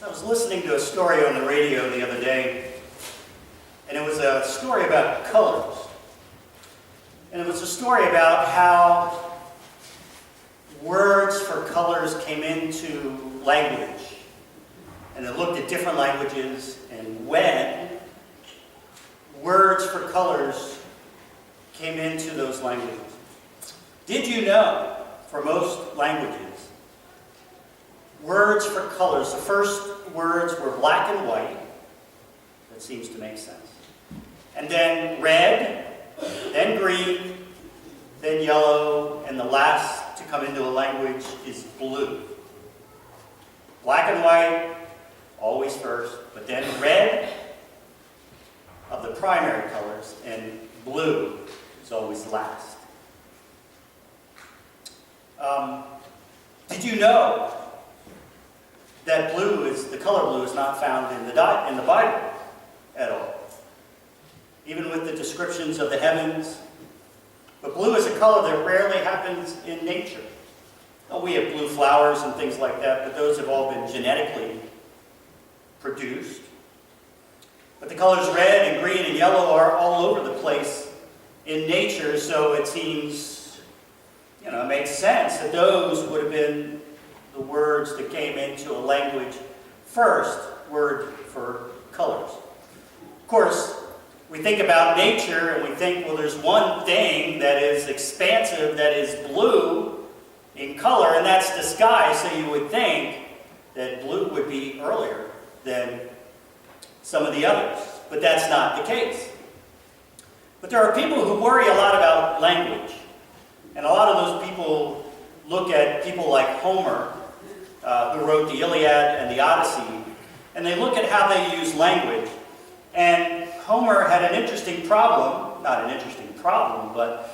I was listening to a story on the radio the other day, and it was a story about colors. And it was a story about how words for colors came into language. And it looked at different languages and when words for colors came into those languages. Did you know, for most languages, words for colors, the first words were black and white. That seems to make sense. And then red, then green, then yellow, and the last to come into a language is blue. Black and white, always first, but then red of the primary colors, and blue is always last. Did you know that the color blue is not found in the Bible at all? Even with the descriptions of the heavens. But blue is a color that rarely happens in nature. Oh, we have blue flowers and things like that, but those have all been genetically produced. But the colors red and green and yellow are all over the place in nature, so it seems, it makes sense that those would have been the words that came into a language first, word for colors. Of course, we think about nature and we think, well, there's one thing that is expansive, that is blue in color, and that's the sky, so you would think that blue would be earlier than some of the others. But that's not the case. But there are people who worry a lot about language. And a lot of those people look at people like Homer, who wrote the Iliad and the Odyssey, and they look at how they use language. And Homer had an interesting problem, not an interesting problem, but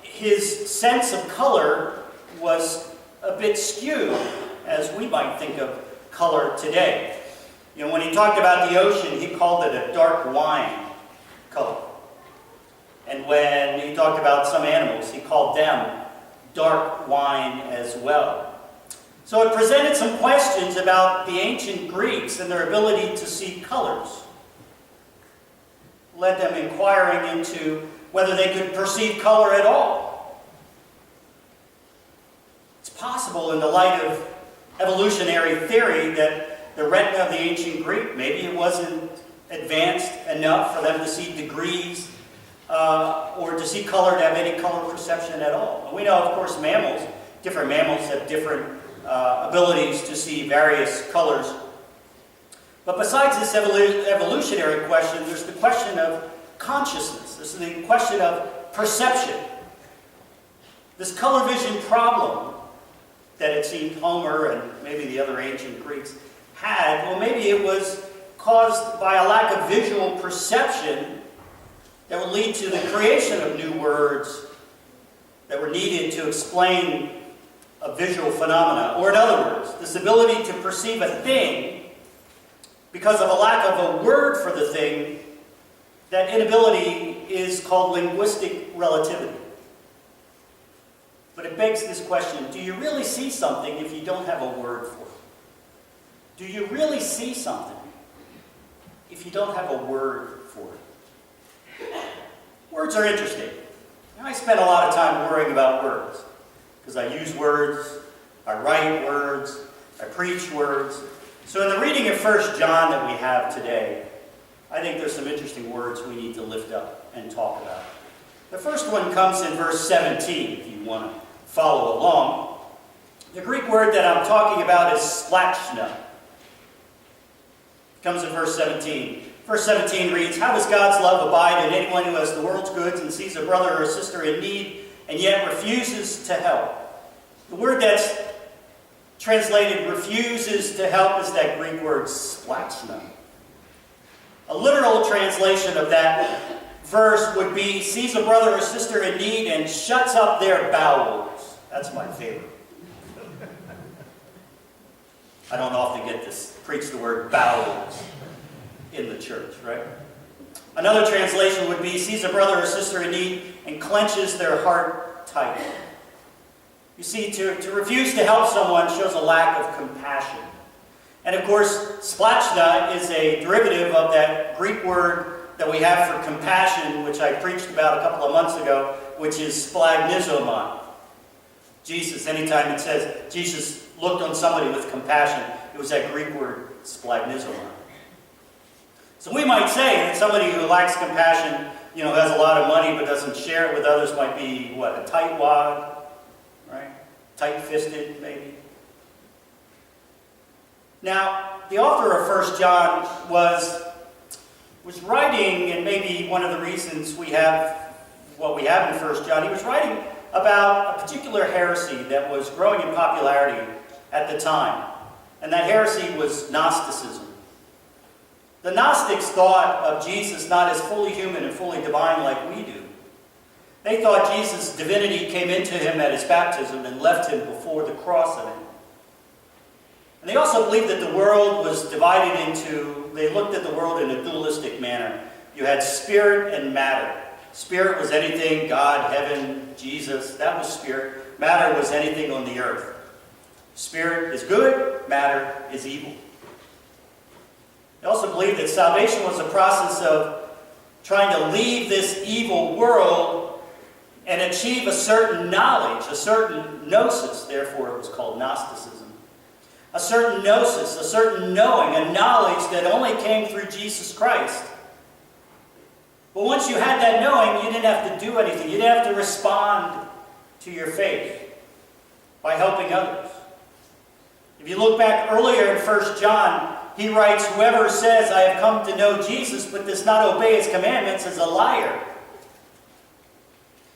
his sense of color was a bit skewed, as we might think of color today. When he talked about the ocean, he called it a dark wine color. And when he talked about some animals, he called them dark wine as well. So it presented some questions about the ancient Greeks and their ability to see colors. Led them inquiring into whether they could perceive color at all. It's possible in the light of evolutionary theory that the retina of the ancient Greek, maybe it wasn't advanced enough for them to see degrees or to see color, to have any color perception at all. And we know, of course, different mammals have different abilities to see various colors. But besides this evolutionary question, there's the question of consciousness. There's the question of perception. This color vision problem that it seemed Homer and maybe the other ancient Greeks had, well, maybe it was caused by a lack of visual perception that would lead to the creation of new words that were needed to explain a visual phenomena. Or in other words, this ability to perceive a thing because of a lack of a word for the thing. That inability is called linguistic relativity. But it begs this question, do you really see something if you don't have a word for it? Do you really see something if you don't have a word for it? Words are interesting. I spend a lot of time worrying about words because I use words, I write words, I preach words. So in the reading of 1 John that we have today, I think there's some interesting words we need to lift up and talk about. The first one comes in verse 17, if you want to follow along. The Greek word that I'm talking about is splachna. It comes in verse 17. Verse 17 reads, "How does God's love abide in anyone who has the world's goods and sees a brother or a sister in need and yet refuses to help?" The word that's translated refuses to help is that Greek word splachna. A literal translation of that verse would be, sees a brother or sister in need and shuts up their bowels. That's my favorite. I don't often get to preach the word bowels in the church, right? Another translation would be, sees a brother or sister in need and clenches their heart tight. You see, to refuse to help someone shows a lack of compassion. And of course, splachna is a derivative of that Greek word that we have for compassion, which I preached about a couple of months ago, which is splagnizomai. Jesus, anytime it says Jesus looked on somebody with compassion, it was that Greek word splagnizomai. So we might say that somebody who lacks compassion, has a lot of money but doesn't share it with others might be, what, a tightwad, right? Tight-fisted, maybe. Now, the author of 1 John was writing, and maybe one of the reasons we have what we have in 1 John, he was writing about a particular heresy that was growing in popularity at the time. And that heresy was Gnosticism. The Gnostics thought of Jesus not as fully human and fully divine like we do. They thought Jesus' divinity came into him at his baptism and left him before the cross of him. And they also believed that the world was divided into, they looked at the world in a dualistic manner. You had spirit and matter. Spirit was anything, God, heaven, Jesus, that was spirit. Matter was anything on the earth. Spirit is good, matter is evil. They also believed that salvation was a process of trying to leave this evil world and achieve a certain knowledge, a certain gnosis. Therefore, it was called Gnosticism. A certain gnosis, a certain knowing, a knowledge that only came through Jesus Christ. But once you had that knowing, you didn't have to do anything. You didn't have to respond to your faith by helping others. If you look back earlier in 1 John, he writes, whoever says, I have come to know Jesus, but does not obey his commandments is a liar.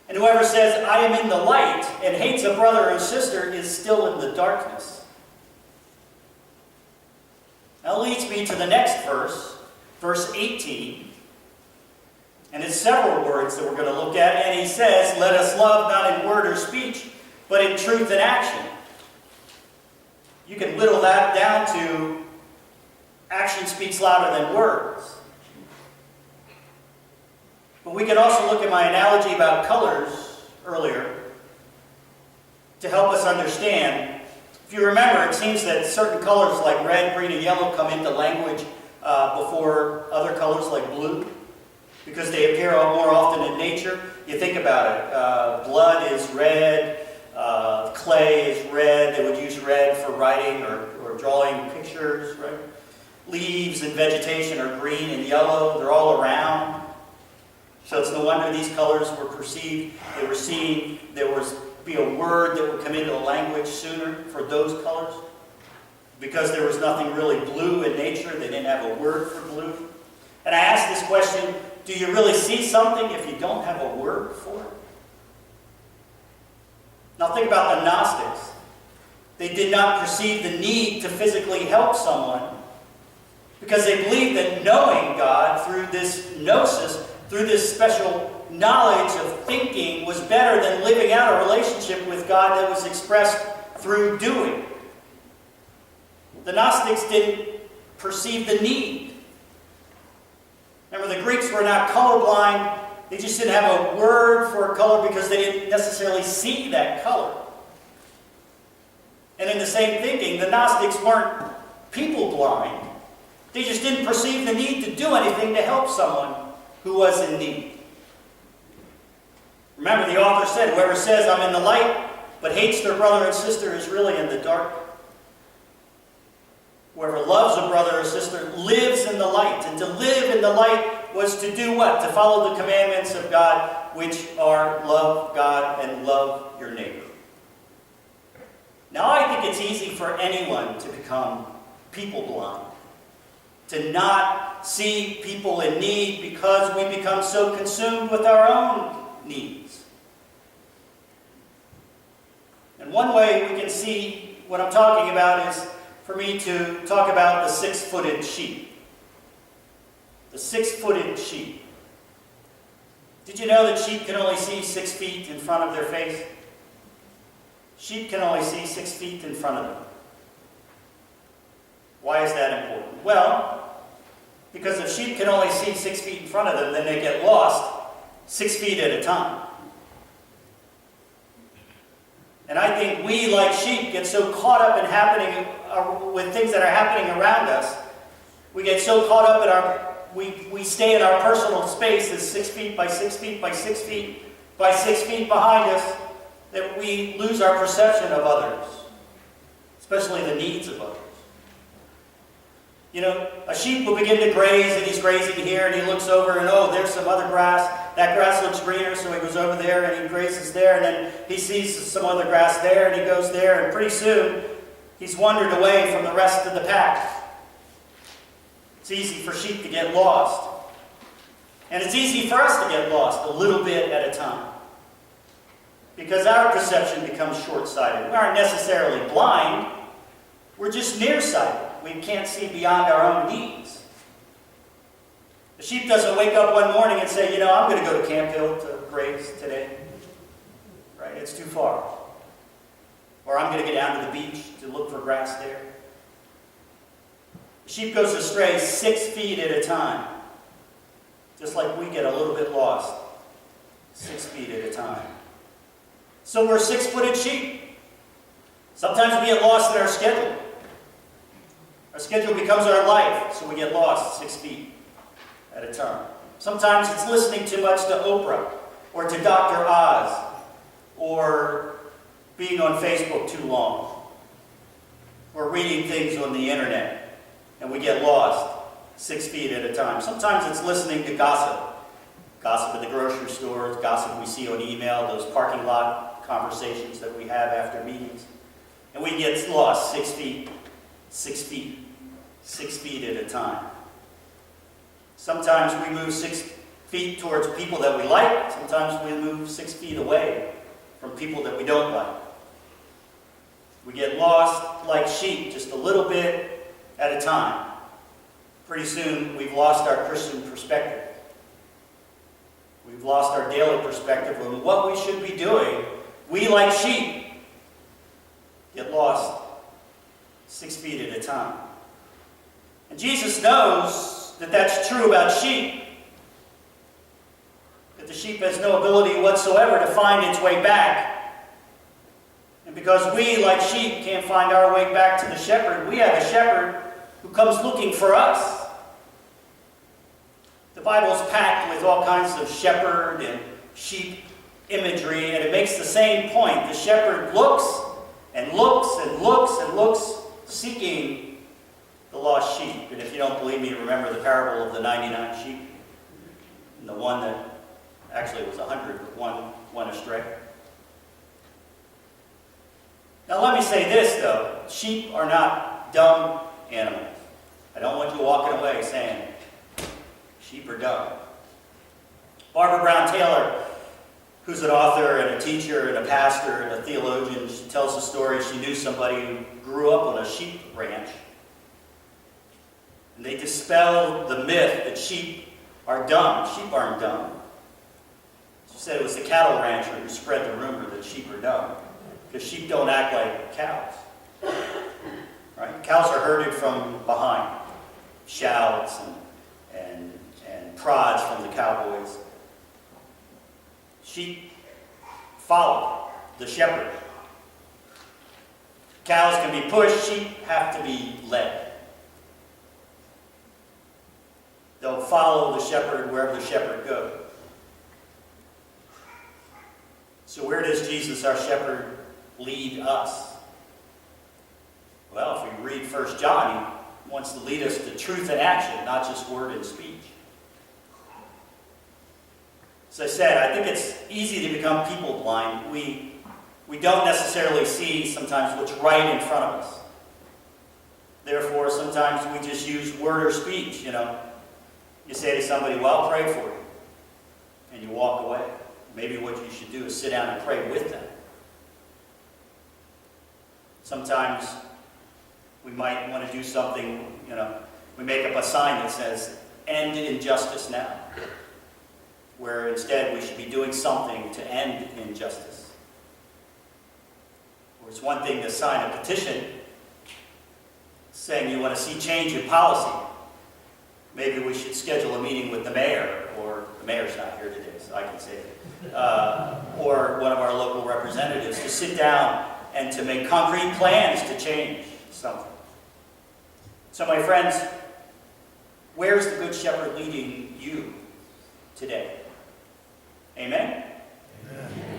And whoever says, I am in the light, and hates a brother or sister is still in the darkness. That leads me to the next verse, verse 18. And it's several words that we're going to look at. And he says, let us love not in word or speech, but in truth and action. You can whittle that down to action speaks louder than words. But we can also look at my analogy about colors earlier to help us understand. If you remember, it seems that certain colors like red, green, and yellow come into language before other colors like blue, because they appear more often in nature. You think about it. Blood is red. Clay is red. They would use red for writing or drawing pictures, right? Leaves and vegetation are green and yellow. They're all around. So it's no wonder these colors were perceived. They were seen. There would be a word that would come into the language sooner for those colors. Because there was nothing really blue in nature, they didn't have a word for blue. And I asked this question, do you really see something if you don't have a word for it? Now think about the Gnostics. They did not perceive the need to physically help someone because they believed that knowing God through this gnosis, through this special knowledge of thinking, was better than living out a relationship with God that was expressed through doing. The Gnostics didn't perceive the need. Remember, the Greeks were not colorblind. They just didn't have a word for a color because they didn't necessarily see that color. And in the same thinking, the Gnostics weren't people blind. They just didn't perceive the need to do anything to help someone who was in need. Remember, the author said, whoever says, I'm in the light, but hates their brother and sister is really in the dark. Whoever loves a brother or sister lives in the light. And to live in the light was to do what? To follow the commandments of God, which are love God and love your neighbor. Now, I think it's easy for anyone to become people blind, to not see people in need because we become so consumed with our own needs. And one way we can see what I'm talking about is for me to talk about the six-footed sheep. The six-footed sheep. Did you know that sheep can only see 6 feet in front of their face? Sheep can only see 6 feet in front of them. Why is that important? Well, because if sheep can only see 6 feet in front of them, then they get lost 6 feet at a time. And I think we, like sheep, get so caught up in with things that are happening around us. We get so caught up in we stay in our personal space as 6 feet by 6 feet by 6 feet by 6 feet behind us, that we lose our perception of others, especially the needs of others. You know, a sheep will begin to graze, and he's grazing here, and he looks over, and oh, there's some other grass. That grass looks greener, so he goes over there, and he grazes there, and then he sees some other grass there, and he goes there, and pretty soon, he's wandered away from the rest of the pack. It's easy for sheep to get lost. And it's easy for us to get lost a little bit at a time. Because our perception becomes short-sighted. We aren't necessarily blind. We're just nearsighted. We can't see beyond our own needs. The sheep doesn't wake up one morning and say, you know, I'm going to go to Camp Hill to graze today. Right? It's too far. Or I'm going to get down to the beach to look for grass there. The sheep goes astray 6 feet at a time. Just like we get a little bit lost 6 feet at a time. So we're six-footed sheep. Sometimes we get lost in our schedule. Our schedule becomes our life, so we get lost 6 feet at a time. Sometimes it's listening too much to Oprah, or to Dr. Oz, or being on Facebook too long, or reading things on the internet, and we get lost 6 feet at a time. Sometimes it's listening to gossip. Gossip at the grocery stores, gossip we see on email, those parking lot conversations that we have after meetings. And we get lost 6 feet, 6 feet, 6 feet at a time. Sometimes we move 6 feet towards people that we like. Sometimes we move 6 feet away from people that we don't like. We get lost like sheep just a little bit at a time. Pretty soon we've lost our Christian perspective. We've lost our daily perspective on what we should be doing. We, like sheep, get lost 6 feet at a time. And Jesus knows that that's true about sheep. That the sheep has no ability whatsoever to find its way back. And because we, like sheep, can't find our way back to the shepherd, we have a shepherd who comes looking for us. The Bible's packed with all kinds of shepherd and sheep imagery, and it makes the same point. The shepherd looks and looks and looks and looks, seeking the lost sheep. And if you don't believe me, remember the parable of the 99 sheep, and the one that actually was 100, but one went astray. Now let me say this, though. Sheep are not dumb animals. I don't want you walking away saying, sheep are dumb. Barbara Brown Taylor, who's an author and a teacher and a pastor and a theologian, she tells the story. She knew somebody who grew up on a sheep ranch. And they dispelled the myth that sheep are dumb. Sheep aren't dumb. She said it was the cattle rancher who spread the rumor that sheep are dumb. Because sheep don't act like cows. Right? Cows are herded from behind. Shouts and prods from the cowboys. Sheep follow the shepherd. Cows can be pushed, sheep have to be led. They'll follow the shepherd wherever the shepherd goes. So where does Jesus, our shepherd, lead us? Well, if we read 1 John, he wants to lead us to truth and action, not just word and speech. As I said, I think it's easy to become people blind. We don't necessarily see sometimes what's right in front of us. Therefore, sometimes we just use word or speech, you know. You say to somebody, well, I'll pray for you. And you walk away. Maybe what you should do is sit down and pray with them. Sometimes we might want to do something, you know, we make up a sign that says, end injustice now. Where instead we should be doing something to end injustice. Or it's one thing to sign a petition saying you want to see change in policy. Maybe we should schedule a meeting with the mayor, or the mayor's not not here today, so I can say it. Or one of our local representatives to sit down and to make concrete plans to change something. So my friends, where's the Good Shepherd leading you today? Amen? Amen.